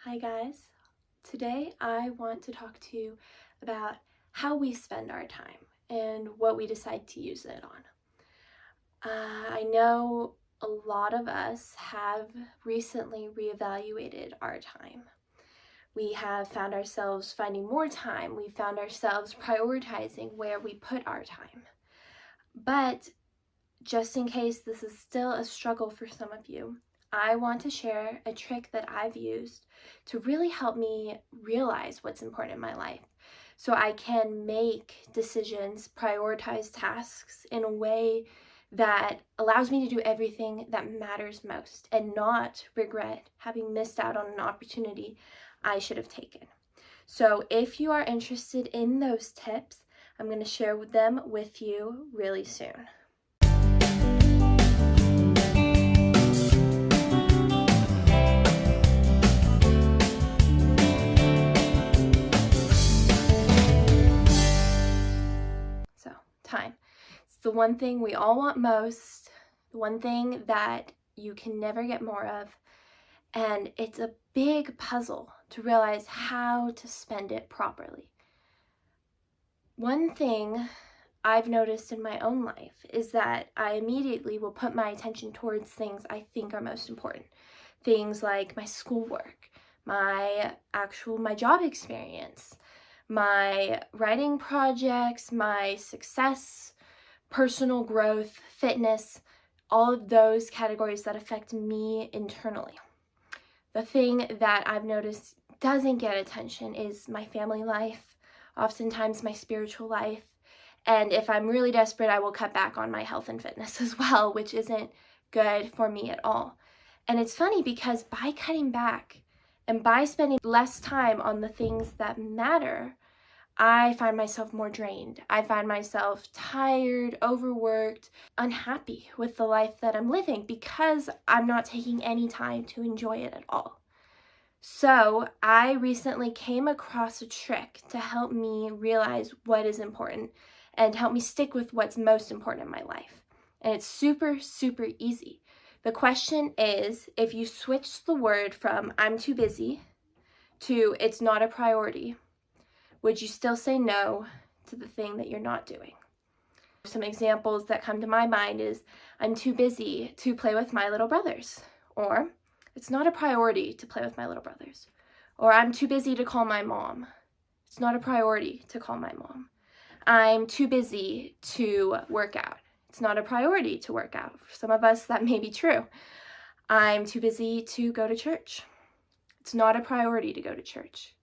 Hi guys. Today I want to talk to you about how we spend our time and what we decide to use it on. I know a lot of us have recently reevaluated our time. We have found ourselves finding more time. We found ourselves prioritizing where we put our time. But just in case this is still a struggle for some of you, I want to share a trick that I've used to really help me realize what's important in my life so I can make decisions, prioritize tasks in a way that allows me to do everything that matters most and not regret having missed out on an opportunity I should have taken. So if you are interested in those tips, I'm going to share them with you really soon. Time. It's the one thing we all want most, the one thing that you can never get more of, and it's a big puzzle to realize how to spend it properly. One thing I've noticed in my own life is that I immediately will put my attention towards things I think are most important. Things like my schoolwork, my job experience, my writing projects, my success, personal growth, fitness, all of those categories that affect me internally. The thing that I've noticed doesn't get attention is my family life, oftentimes my spiritual life, and if I'm really desperate, I will cut back on my health and fitness as well, which isn't good for me at all. And it's funny because by cutting back and by spending less time on the things that matter, I find myself more drained. I find myself tired, overworked, unhappy with the life that I'm living because I'm not taking any time to enjoy it at all. So I recently came across a trick to help me realize what is important and help me stick with what's most important in my life. And it's super, super easy. The question is, if you switch the word from I'm too busy to it's not a priority, would you still say no to the thing that you're not doing? Some examples that come to my mind is I'm too busy to play with my little brothers, or it's not a priority to play with my little brothers, or I'm too busy to call my mom. It's not a priority to call my mom. I'm too busy to work out. It's not a priority to work out. For some of us, that may be true. I'm too busy to go to church. It's not a priority to go to church.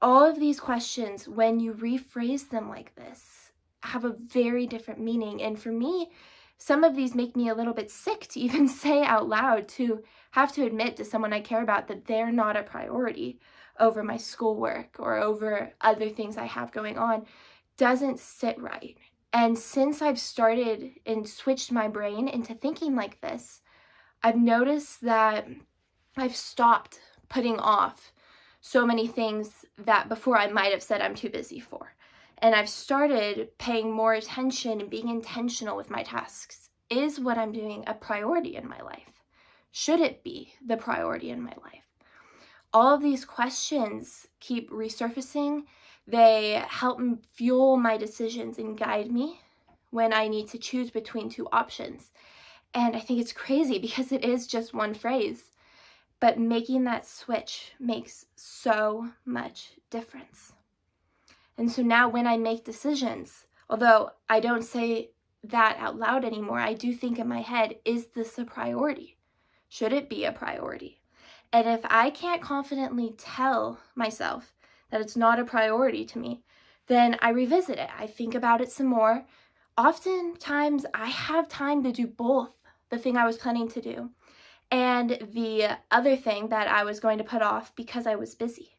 All of these questions, when you rephrase them like this, have a very different meaning. And for me, some of these make me a little bit sick to even say out loud, to have to admit to someone I care about that they're not a priority over my schoolwork or over other things I have going on. Doesn't sit right. And since I've started and switched my brain into thinking like this, I've noticed that I've stopped putting off so many things that before I might have said I'm too busy for. And I've started paying more attention and being intentional with my tasks. Is what I'm doing a priority in my life? Should it be the priority in my life? All of these questions keep resurfacing. They help fuel my decisions and guide me when I need to choose between two options. And I think it's crazy because it is just one phrase. But making that switch makes so much difference. And so now when I make decisions, although I don't say that out loud anymore, I do think in my head, is this a priority? Should it be a priority? And if I can't confidently tell myself that it's not a priority to me, then I revisit it. I think about it some more. Oftentimes I have time to do both the thing I was planning to do and the other thing that I was going to put off because I was busy.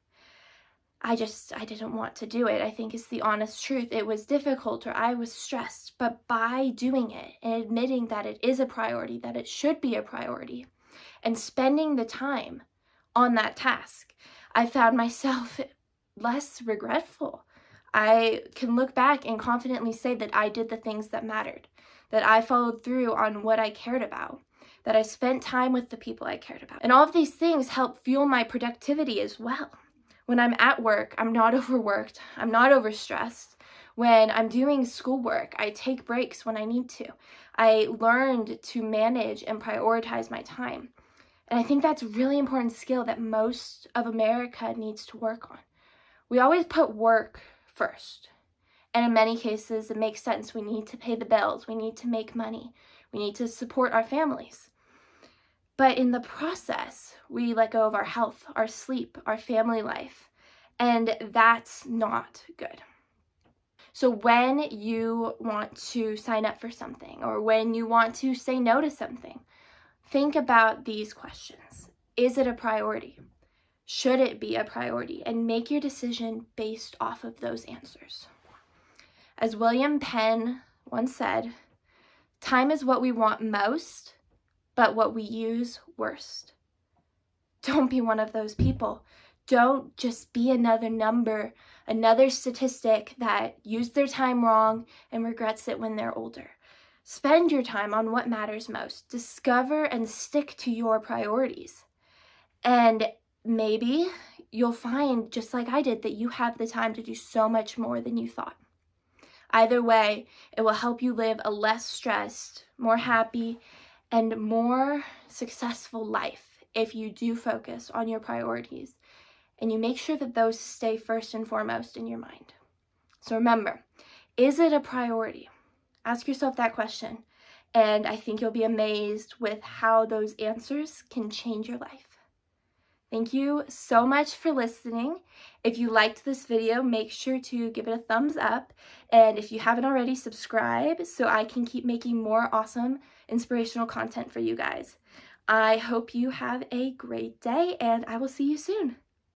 I didn't want to do it. I think it's the honest truth. It was difficult or I was stressed, but by doing it and admitting that it is a priority, that it should be a priority, and spending the time on that task, I found myself less regretful. I can look back and confidently say that I did the things that mattered, that I followed through on what I cared about, that I spent time with the people I cared about. And all of these things help fuel my productivity as well. When I'm at work, I'm not overworked, I'm not overstressed. When I'm doing schoolwork, I take breaks when I need to. I learned to manage and prioritize my time. And I think that's a really important skill that most of America needs to work on. We always put work first. And in many cases, it makes sense. We need to pay the bills. We need to make money. We need to support our families. But in the process, we let go of our health, our sleep, our family life. And that's not good. So when you want to sign up for something or when you want to say no to something, think about these questions. Is it a priority? Should it be a priority? And make your decision based off of those answers. As William Penn once said, time is what we want most, but what we use worst. Don't be one of those people. Don't just be another number, another statistic that used their time wrong and regrets it when they're older. Spend your time on what matters most. Discover and stick to your priorities. And maybe you'll find, just like I did, that you have the time to do so much more than you thought. Either way, it will help you live a less stressed, more happy, and more successful life if you do focus on your priorities and you make sure that those stay first and foremost in your mind. So remember, is it a priority? Ask yourself that question, and I think you'll be amazed with how those answers can change your life. Thank you so much for listening. If you liked this video, make sure to give it a thumbs up. And if you haven't already, subscribe so I can keep making more awesome, inspirational content for you guys. I hope you have a great day, and I will see you soon.